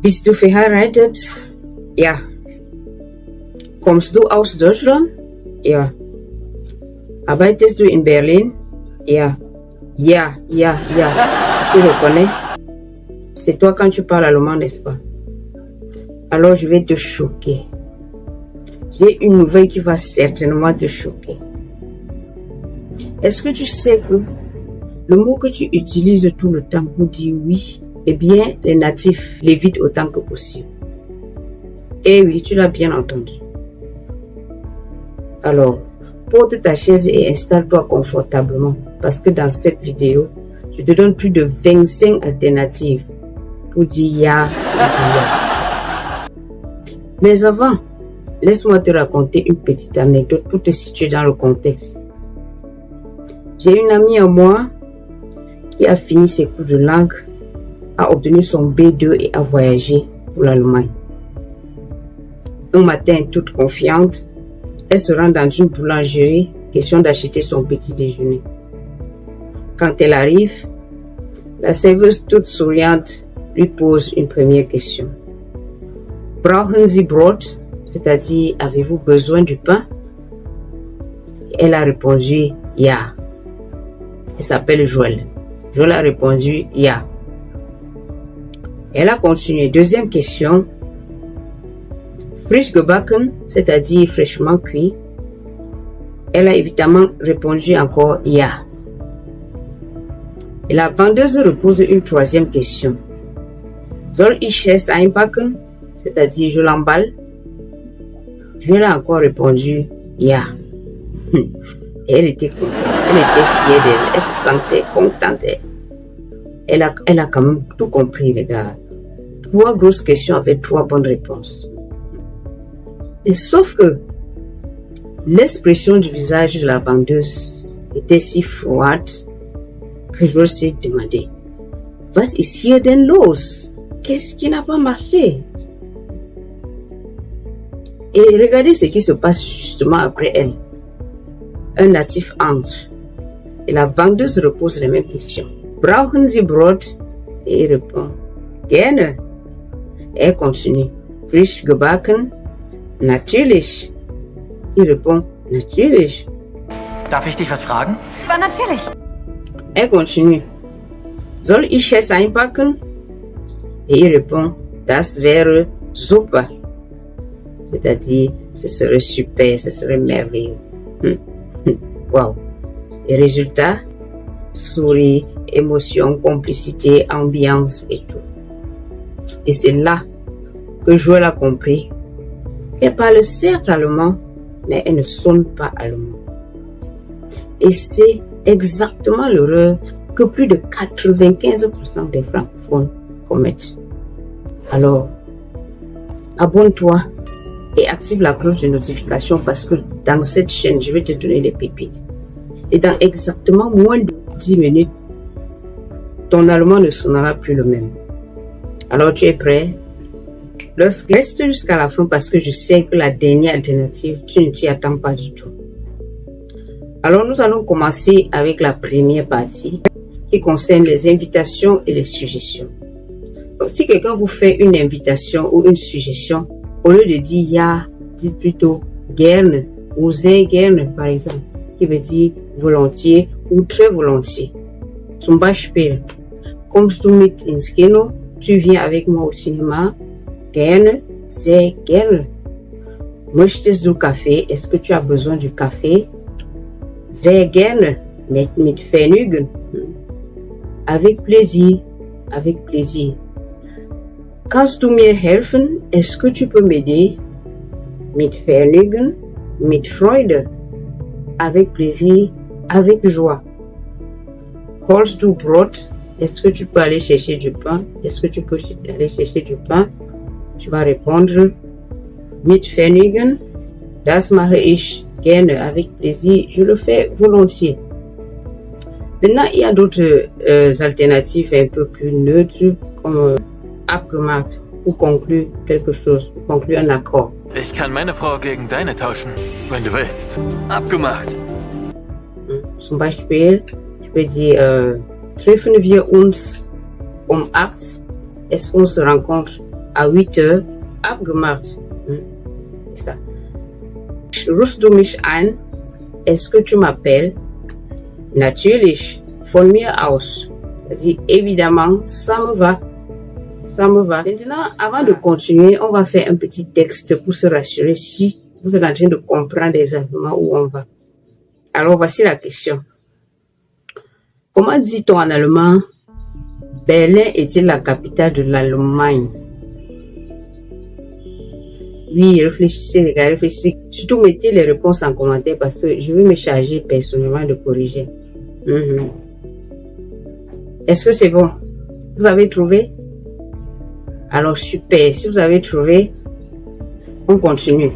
Bist du verheiratet? Ja. Kommst du aus Deutschland? Ja. Arbeitest du in Berlin? Ja. Ja. Tu reconnais? C'est toi quand tu parles allemand, n'est-ce pas? Alors je vais te choquer. J'ai une nouvelle qui va certainement te choquer. Est-ce que tu sais que le mot que tu utilises tout le temps pour dire oui, eh bien, les natifs l'évitent autant que possible. Eh oui, tu l'as bien entendu. Alors, porte ta chaise et installe-toi confortablement parce que dans cette vidéo, je te donne plus de 25 alternatives pour dire ya, c'est dire ya. Mais avant, laisse-moi te raconter une petite anecdote pour te situer dans le contexte. J'ai une amie à moi qui a fini ses cours de langue, a obtenu son B2 et a voyagé pour l'Allemagne. Un matin, toute confiante, elle se rend dans une boulangerie, question d'acheter son petit déjeuner. Quand elle arrive, la serveuse toute souriante lui pose une première question. Brauchen Sie Brot? C'est-à-dire, avez-vous besoin du pain? Elle a répondu, ja. Elle s'appelle Joël. Joël a répondu, ja. Elle a continué. Deuxième question. Frisch gebacken, c'est-à-dire fraîchement cuit. Elle a évidemment répondu encore, ja. Et la vendeuse repose une troisième question. Soll ich es einpacken? C'est-à-dire, je l'emballe. Joël a encore répondu, ja. Et elle était contente, elle était fière d'elle, elle se sentait contente d'elle. Elle a quand même tout compris, les gars. 3 grosses questions avec 3 bonnes réponses. Et sauf que l'expression du visage de la vendeuse était si froide que je me suis demandé, was ist hier denn los? Qu'est-ce qui n'a pas marché? Et regardez ce qui se passe justement après elle. Un natif entre et la vendeuse repose les mêmes questions. Brauchen Sie Brot? Et il répond, gerne. Et elle continue. Frisch gebacken? Natürlich. Il répond, natürlich. Darf ich dich was fragen? Aber natürlich. Elle continue. Soll ich es einpacken? Et il répond, das wäre super. C'est-à-dire, ce serait super, ce serait merveilleux. Wow. Et résultat, sourire, émotion, complicité, ambiance et tout. Et c'est là que Joël a compris qu'elle parle certes allemand, mais elle ne sonne pas allemand. Et c'est exactement l'erreur que plus de 95% des francophones commettent. Alors, abonne-toi et active la cloche de notification parce que dans cette chaîne, je vais te donner les pépites. Et dans exactement moins de 10 minutes, ton allemand ne sonnera plus le même. Alors, tu es prêt? Reste jusqu'à la fin parce que je sais que la dernière alternative, tu ne t'y attends pas du tout. Alors, nous allons commencer avec la première partie qui concerne les invitations et les suggestions. Donc, si quelqu'un vous fait une invitation ou une suggestion, au lieu de dire ja, dites plutôt gerne ou sehr gerne, par exemple, qui veut dire volontiers ou très volontiers. Zum Beispiel, kommst du mit ins Kino? Tu viens avec moi au cinéma? Gerne, sehr gerne. Möchtest du Kaffee? Est-ce que tu as besoin du café? Sehr gerne, mit Vergnügen. Avec plaisir, avec plaisir. Kannst du mir helfen? Est-ce que tu peux m'aider? Mit Vergnügen, mit Freude. Avec plaisir, avec joie. Holst du Brot? Est-ce que tu peux aller chercher du pain? Est-ce que tu peux aller chercher du pain? Tu vas répondre mit Vergnügen. Das mache ich gerne, avec plaisir. Je le fais volontiers. Maintenant, il y a d'autres alternatives un peu plus neutres, comme abgemacht, pour conclure quelque chose, pour conclure un accord. Ich kann meine Frau gegen deine tauschen, wenn du willst. Abgemacht. Zum Beispiel, tu peux dire, treffen wir uns um 8. Est-ce qu'on se rencontre à 8 Uhr abgemacht. C'est ça. Rufst du mich an? Est-ce que tu m'appelles? Natürlich, von mir aus. C'est-à-dire, évidemment, ça me va. Ça me va. Maintenant, avant de continuer, on va faire un petit texte pour se rassurer si vous êtes en train de comprendre exactement où on va. Alors, voici la question. Comment dit-on en allemand, Berlin est-il la capitale de l'Allemagne? Oui, réfléchissez les gars, réfléchissez. Surtout mettez les réponses en commentaire parce que je vais me charger personnellement de corriger. Est-ce que c'est bon? Vous avez trouvé? Alors super, si vous avez trouvé, on continue.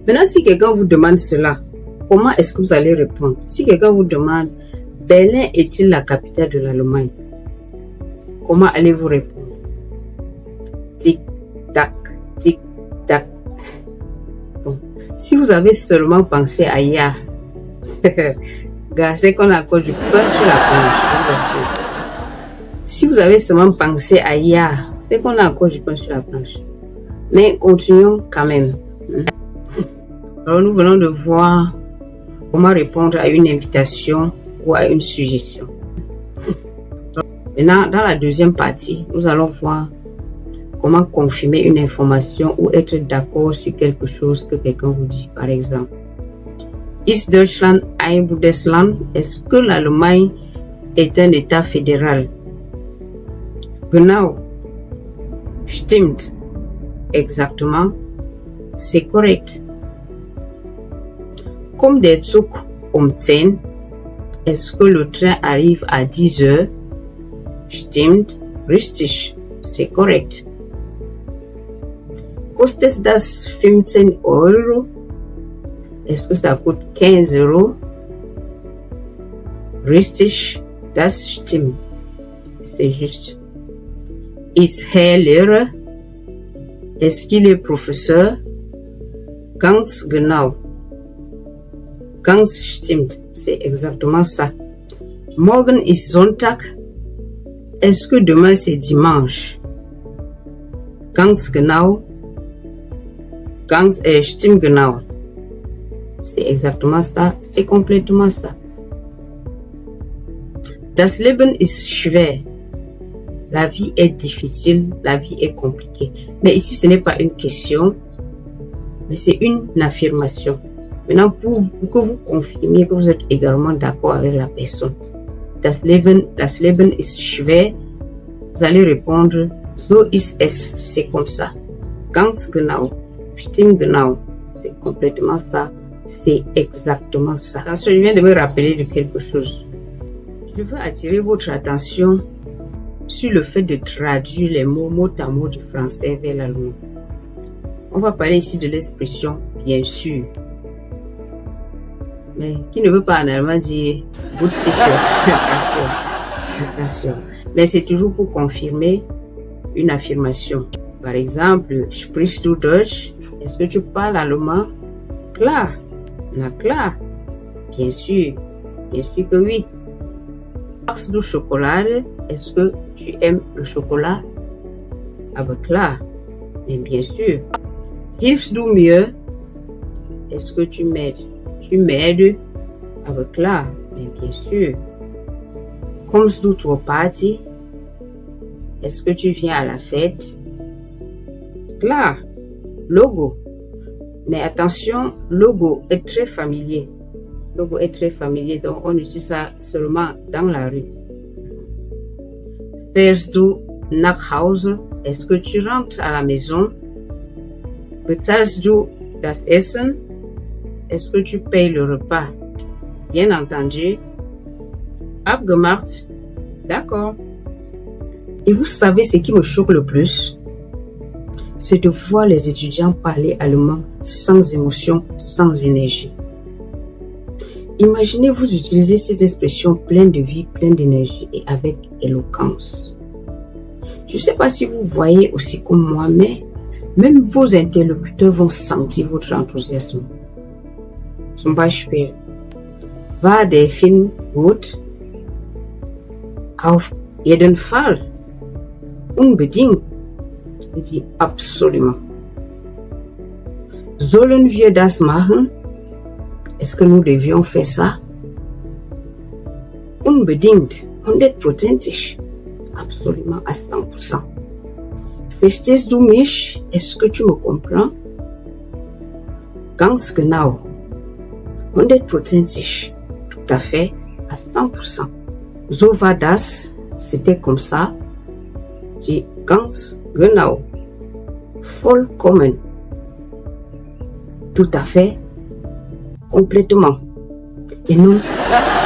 Maintenant, si quelqu'un vous demande cela, comment est-ce que vous allez répondre? Si quelqu'un vous demande, Berlin est-il la capitale de l'Allemagne? Comment allez-vous répondre? Tic-tac, tic-tac. Bon. Si vous avez seulement pensé à ya, c'est qu'on a encore du pain sur la planche. Si vous avez seulement pensé à ya, c'est qu'on a encore du pain sur la planche. Mais continuons quand même. Alors nous venons de voir comment répondre à une invitation ou à une suggestion. Maintenant, dans la deuxième partie, nous allons voir comment confirmer une information ou être d'accord sur quelque chose que quelqu'un vous dit. Par exemple, Ist Deutschland ein Bundesland? Est-ce que l'Allemagne est un État fédéral? Genau. Stimmt. Exactement. C'est correct. Comme der Zug um 10. Est-ce que le train arrive à 10 heures? Stimmt. Richtig. C'est correct. Kostet das 15 Euro? Est-ce que ça coûte 15 euros? Richtig. Das stimmt. C'est juste. Ist Herr Lehrer? Est-ce qu'il est professeur? Ganz genau. Ganz stimmt. C'est exactement ça. Morgen ist Sonntag. Est-ce que demain c'est dimanche? Ganz genau. Ganz stimmt genau. C'est exactement ça. C'est complètement ça. Das Leben ist schwer. La vie est difficile, la vie est compliquée. Mais ici, ce n'est pas une question, mais c'est une affirmation. Maintenant, pour que vous confirmiez que vous êtes également d'accord avec la personne. Das Leben ist schwer. Vous allez répondre, so ist es, c'est comme ça. Ganz genau, stimmt genau. C'est complètement ça, c'est exactement ça. Attention, je viens de me rappeler de quelque chose. Je veux attirer votre attention sur le fait de traduire les mots mot à mot du français vers l'allemand. On va parler ici de l'expression bien sûr. Mais qui ne veut pas en allemand dire gut sicher. Attention. Mais c'est toujours pour confirmer une affirmation. Par exemple, sprichst du Deutsch? Est-ce que tu parles allemand? Klar. Na klar. Bien sûr que oui. Magst du Schokolade? Est-ce que tu aimes le chocolat? Aber klar. Mais bien sûr. Hilfst du mir? Est-ce que tu m'aides? Tu m'aides? Aber klar. Mais bien sûr. Kommst du zur Party? Est-ce que tu viens à la fête? Klar. Logo. Mais attention, logo est très familier. Logo est très familier, donc on utilise ça seulement dans la rue. Fährst du nach Hause? Est-ce que tu rentres à la maison? Bezahlst du das Essen? Est-ce que tu payes le repas? Bien entendu. Abgemacht. D'accord. Et vous savez ce qui me choque le plus? C'est de voir les étudiants parler allemand sans émotion, sans énergie. Imaginez vous utiliser ces expressions pleines de vie, pleines d'énergie et avec éloquence. Je ne sais pas si vous voyez aussi comme moi, mais même vos interlocuteurs vont sentir votre enthousiasme. Zum Beispiel, war der Film gut? Auf jeden Fall. Unbedingt. Je dis absolument. Sollen wir das machen? Est-ce que nous devions faire ça? Unbedingt, 100%. Absolument, à 100%. Verstehst du mich? Est-ce que tu me comprends? Ganz genau. 100%. Tout à fait, à 100%. So war das. C'était comme ça. Die ganz genau. Vollkommen. Tout à fait. Complètement. Et non,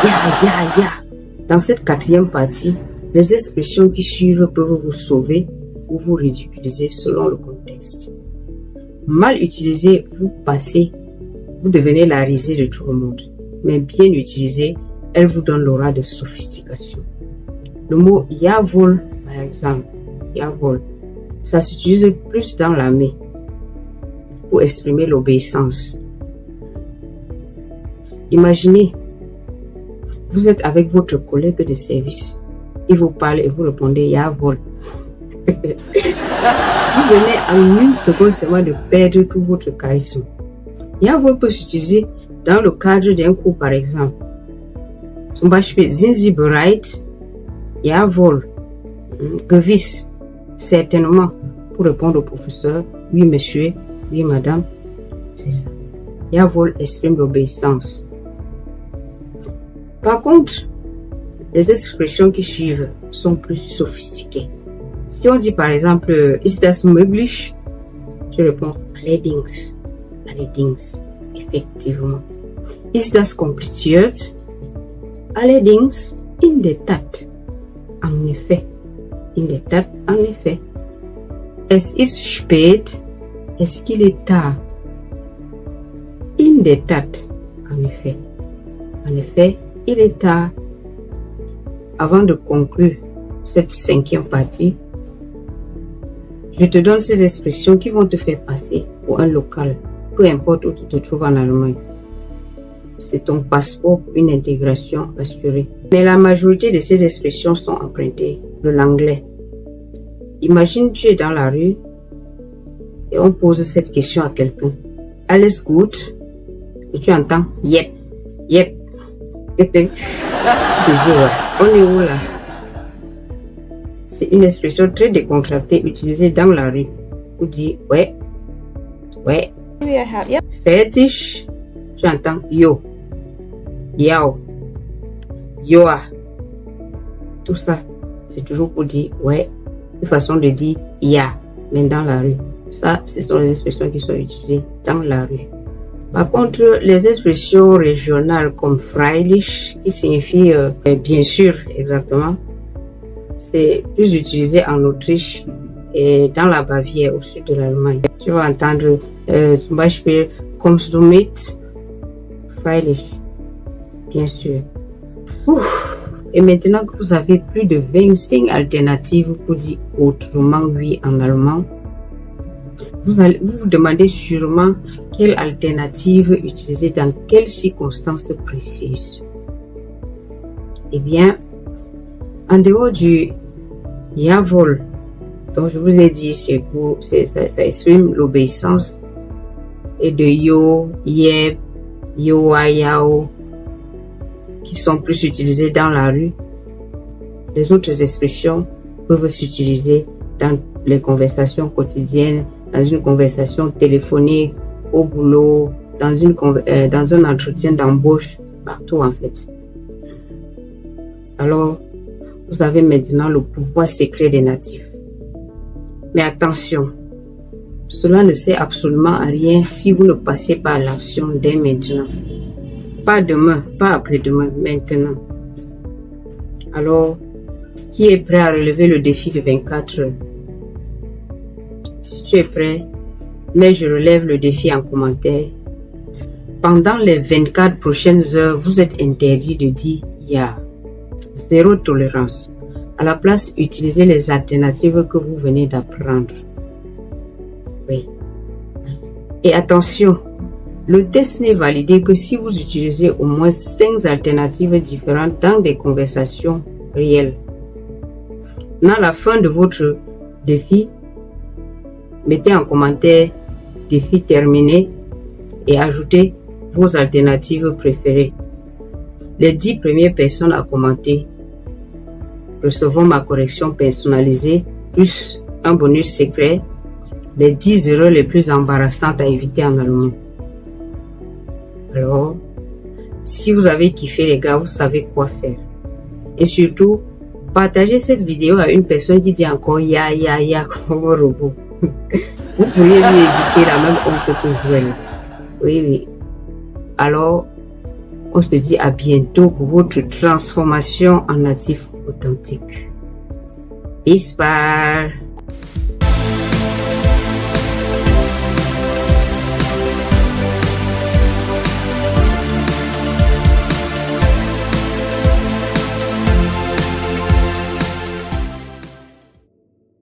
ya. Dans cette quatrième partie, les expressions qui suivent peuvent vous sauver ou vous ridiculiser selon le contexte. Mal utilisées, vous passez, vous devenez la risée de tout le monde. Mais bien utilisées, elles vous donnent l'aura de sophistication. Le mot jawohl, par exemple, jawohl, ça s'utilise plus dans l'armée pour exprimer l'obéissance. Imaginez, vous êtes avec votre collègue de service. Il vous parle et vous répondez jawohl. Vous venez en une seconde seulement de perdre tout votre charisme. Jawohl peut s'utiliser dans le cadre d'un cours, par exemple. Zum Beispiel, sind Sie bereit? Jawohl. Gewiss. Certainement. Pour répondre au professeur, oui monsieur, oui madame. C'est ça. Jawohl exprime l'obéissance. Par contre, les expressions qui suivent sont plus sophistiquées. Si on dit par exemple, ist das möglich? Je réponds, allerdings. Allerdings. Effectivement. Ist das kompliziert? Allerdings, in der Tat. En effet. In der Tat, en effet. Es ist spät. Est-ce qu'il est tard? In der Tat. En effet. En effet, il est tard. Avant de conclure cette cinquième partie, je te donne ces expressions qui vont te faire passer pour un local, peu importe où tu te trouves en Allemagne. C'est ton passeport pour une intégration assurée. Mais la majorité de ces expressions sont empruntées de l'anglais. Imagine, tu es dans la rue et on pose cette question à quelqu'un. Alles gut? Et tu entends yep, yep. On est où là? C'est une expression très décontractée utilisée dans la rue. On dit ouais, ouais. Fertig, tu entends yo, yao, yoa. Tout ça, c'est toujours pour dire ouais. Une façon de dire ya, mais dans la rue. Ça, ce sont les expressions qui sont utilisées dans la rue. Par contre, les expressions régionales comme freilich, qui signifie bien sûr exactement, c'est plus utilisé en Autriche et dans la Bavière au sud de l'Allemagne. Tu vas entendre zum Beispiel, kommst du mit? Freilich, bien sûr. Ouf. Et maintenant que vous avez plus de 25 alternatives pour dire autrement oui en allemand, vous vous demandez sûrement quelle alternative utiliser dans quelles circonstances précises. Eh bien, en dehors du jawohl, dont je vous ai dit, ça exprime l'obéissance, et de yo, yep, yoa, yao, qui sont plus utilisées dans la rue, les autres expressions peuvent s'utiliser dans les conversations quotidiennes, dans une conversation téléphonique, au boulot, dans un entretien d'embauche, partout en fait. Alors, vous avez maintenant le pouvoir secret des natifs. Mais attention, cela ne sert absolument à rien si vous ne passez pas à l'action dès maintenant. Pas demain, pas après-demain, maintenant. Alors, qui est prêt à relever le défi de 24 heures? Si tu es prêt, mais je relève le défi en commentaire. Pendant les 24 prochaines heures, vous êtes interdit de dire ya. Zéro tolérance. À la place, utilisez les alternatives que vous venez d'apprendre. Oui. Et attention, le test n'est validé que si vous utilisez au moins 5 alternatives différentes dans des conversations réelles. À la fin de votre défi, mettez en commentaire défi terminé et ajoutez vos alternatives préférées. Les 10 premières personnes à commenter recevront ma correction personnalisée plus un bonus secret, les 10 erreurs les plus embarrassantes à éviter en allemand. Alors, si vous avez kiffé les gars, vous savez quoi faire. Et surtout, partagez cette vidéo à une personne qui dit encore ya ya ya comme un robot. Vous pourriez lui éviter la même honte que vous. Oui, oui. Alors, on se dit à bientôt pour votre transformation en natif authentique. Peace, bye.